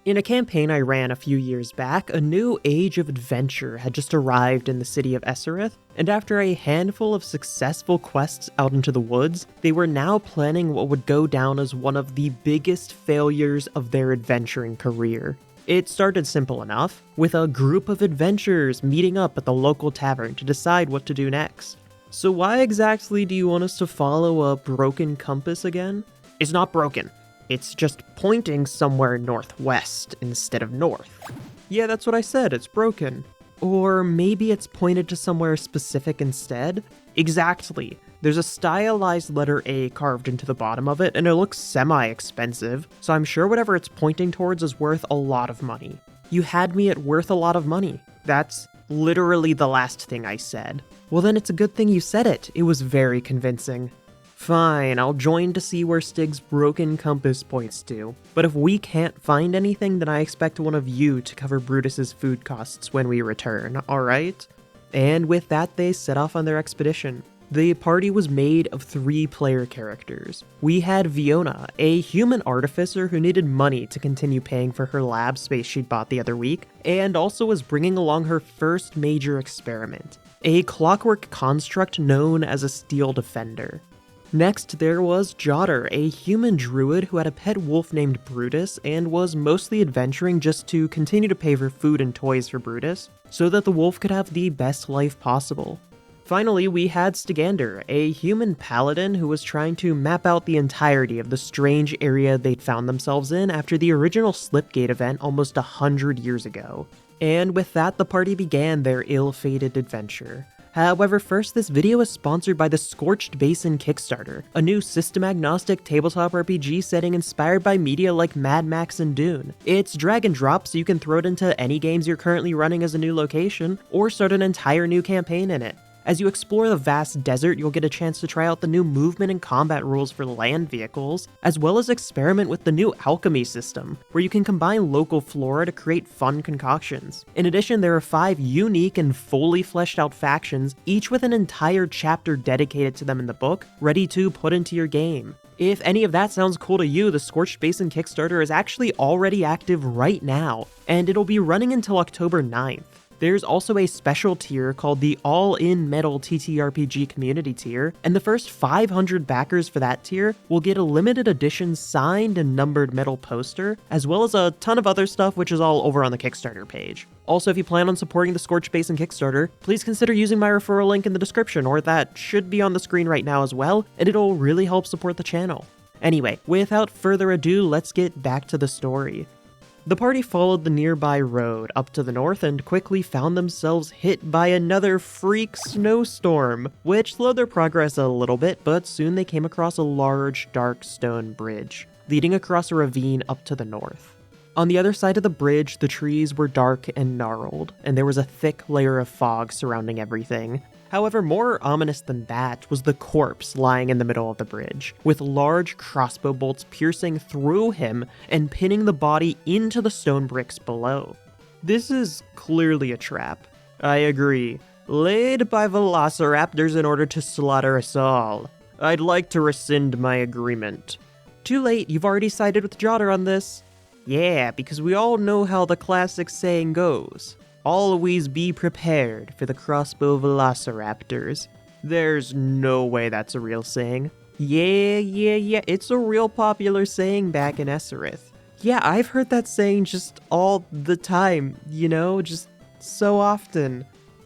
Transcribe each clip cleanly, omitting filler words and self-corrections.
In a campaign I ran a few years back, a new age of adventure had just arrived in the city of Eserith, and after a handful of successful quests out into the woods, they were now planning what would go down as one of the biggest failures of their adventuring career. It started simple enough, with a group of adventurers meeting up at the local tavern to decide what to do next. So why exactly do you want us to follow a broken compass again? It's not broken. It's just pointing somewhere northwest instead of north. Yeah, that's what I said, it's broken. Or maybe it's pointed to somewhere specific instead? Exactly. There's a stylized letter A carved into the bottom of it, and it looks semi-expensive, so I'm sure whatever it's pointing towards is worth a lot of money. You had me at worth a lot of money. That's literally the last thing I said. Well then it's a good thing you said it. It was very convincing. Fine, I'll join to see where Stig's broken compass points to. But if we can't find anything, then I expect one of you to cover Brutus's food costs when we return, alright? And with that, they set off on their expedition. The party was made of 3 player characters. We had Viona, a human artificer who needed money to continue paying for her lab space she'd bought the other week, and also was bringing along her first major experiment, a clockwork construct known as a Steel Defender. Next, there was Jodder, a human druid who had a pet wolf named Brutus and was mostly adventuring just to continue to pay for food and toys for Brutus, so that the wolf could have the best life possible. Finally, we had Stygander, a human paladin who was trying to map out the entirety of the strange area they'd found themselves in after the original Slipgate event almost 100 years ago. And with that, the party began their ill-fated adventure. However, first, this video is sponsored by the Scorched Basin Kickstarter, a new system-agnostic tabletop RPG setting inspired by media like Mad Max and Dune. It's drag and drop, so you can throw it into any games you're currently running as a new location, or start an entire new campaign in it. As you explore the vast desert, you'll get a chance to try out the new movement and combat rules for land vehicles, as well as experiment with the new alchemy system, where you can combine local flora to create fun concoctions. In addition, there are 5 unique and fully fleshed out factions, each with an entire chapter dedicated to them in the book, ready to put into your game. If any of that sounds cool to you, the Scorched Basin Kickstarter is actually already active right now, and it'll be running until October 9th. There's also a special tier called the All-In Metal TTRPG Community tier, and the first 500 backers for that tier will get a limited edition signed and numbered metal poster, as well as a ton of other stuff which is all over on the Kickstarter page. Also, if you plan on supporting the Scorched Basin Kickstarter, please consider using my referral link in the description, or that should be on the screen right now as well, and it'll really help support the channel. Anyway, without further ado, let's get back to the story. The party followed the nearby road up to the north and quickly found themselves hit by another freak snowstorm, which slowed their progress a little bit, but soon they came across a large, dark stone bridge, leading across a ravine up to the north. On the other side of the bridge, the trees were dark and gnarled, and there was a thick layer of fog surrounding everything. However, more ominous than that was the corpse lying in the middle of the bridge, with large crossbow bolts piercing through him and pinning the body into the stone bricks below. This is clearly a trap. I agree. Laid by velociraptors in order to slaughter us all. I'd like to rescind my agreement. Too late, you've already sided with Jodder on this. Yeah, because we all know how the classic saying goes. Always be prepared for the crossbow velociraptors. There's no way that's a real saying. Yeah, it's a real popular saying back in Eserith. Yeah, I've heard that saying just all the time, you know, just so often.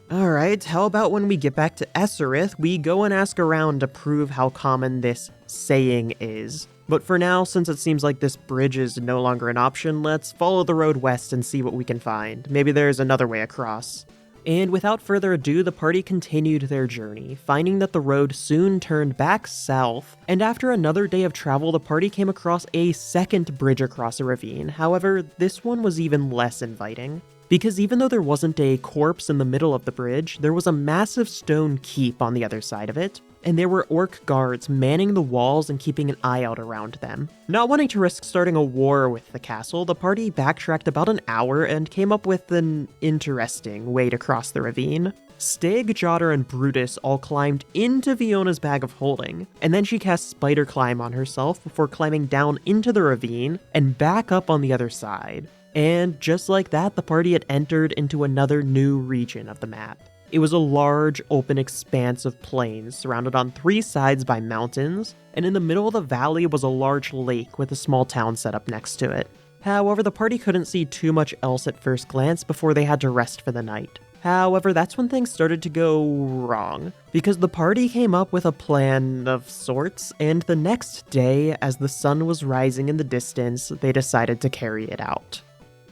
Alright, how about when we get back to Eserith, we go and ask around to prove how common this saying is. But for now, since it seems like this bridge is no longer an option, let's follow the road west and see what we can find. Maybe there's another way across. And without further ado, the party continued their journey, finding that the road soon turned back south, and after another day of travel, the party came across a second bridge across a ravine. However, this one was even less inviting. Because even though there wasn't a corpse in the middle of the bridge, there was a massive stone keep on the other side of it, and there were orc guards manning the walls and keeping an eye out around them. Not wanting to risk starting a war with the castle, the party backtracked about an hour and came up with an interesting way to cross the ravine. Stig, Jodder, and Brutus all climbed into Viona's bag of holding, and then she cast Spider Climb on herself before climbing down into the ravine and back up on the other side. And just like that, the party had entered into another new region of the map. It was a large, open expanse of plains surrounded on 3 sides by mountains, and in the middle of the valley was a large lake with a small town set up next to it. However, the party couldn't see too much else at first glance before they had to rest for the night. However, that's when things started to go wrong, because the party came up with a plan of sorts, and the next day, as the sun was rising in the distance, they decided to carry it out.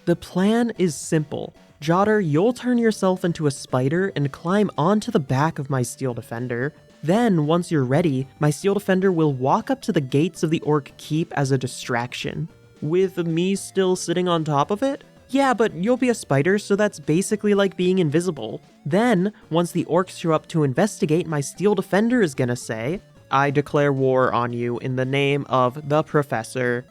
The plan is simple. Jodder, you'll turn yourself into a spider and climb onto the back of my steel defender. Then, once you're ready, my steel defender will walk up to the gates of the Orc Keep as a distraction. With me still sitting on top of it? Yeah, but you'll be a spider, so that's basically like being invisible. Then, once the orcs show up to investigate, my steel defender is gonna say, "I declare war on you in the name of the professor."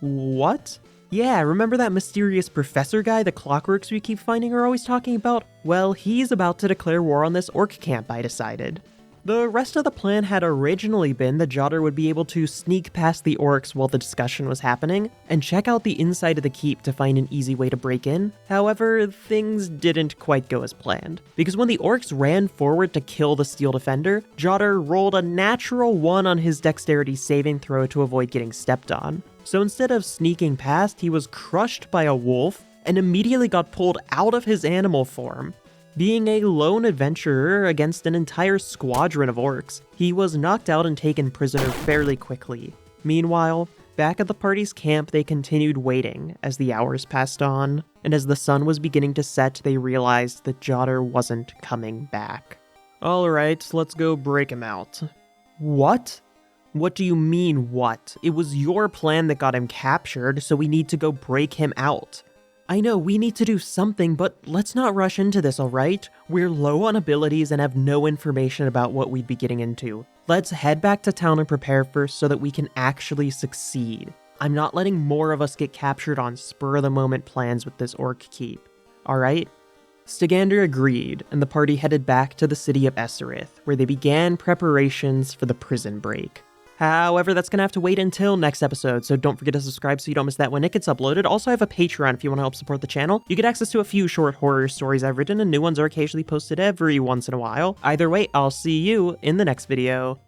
What? Yeah, remember that mysterious professor guy the clockworks we keep finding are always talking about? Well, he's about to declare war on this orc camp, I decided. The rest of the plan had originally been that Jodder would be able to sneak past the orcs while the discussion was happening, and check out the inside of the keep to find an easy way to break in. However, things didn't quite go as planned, because when the orcs ran forward to kill the steel defender, Jodder rolled a natural 1 on his dexterity saving throw to avoid getting stepped on. So instead of sneaking past, he was crushed by a wolf, and immediately got pulled out of his animal form. Being a lone adventurer against an entire squadron of orcs, he was knocked out and taken prisoner fairly quickly. Meanwhile, back at the party's camp, they continued waiting as the hours passed on, and as the sun was beginning to set, they realized that Jodder wasn't coming back. Alright, let's go break him out. What? What do you mean, what? It was your plan that got him captured, so we need to go break him out. I know, we need to do something, but let's not rush into this, alright? We're low on abilities and have no information about what we'd be getting into. Let's head back to town and prepare first so that we can actually succeed. I'm not letting more of us get captured on spur-of-the-moment plans with this Orc Keep. Alright? Stygander agreed, and the party headed back to the city of Eserith, where they began preparations for the prison break. However, that's going to have to wait until next episode, so don't forget to subscribe so you don't miss that when it gets uploaded. Also, I have a Patreon if you want to help support the channel. You get access to a few short horror stories I've written, and new ones are occasionally posted every once in a while. Either way, I'll see you in the next video.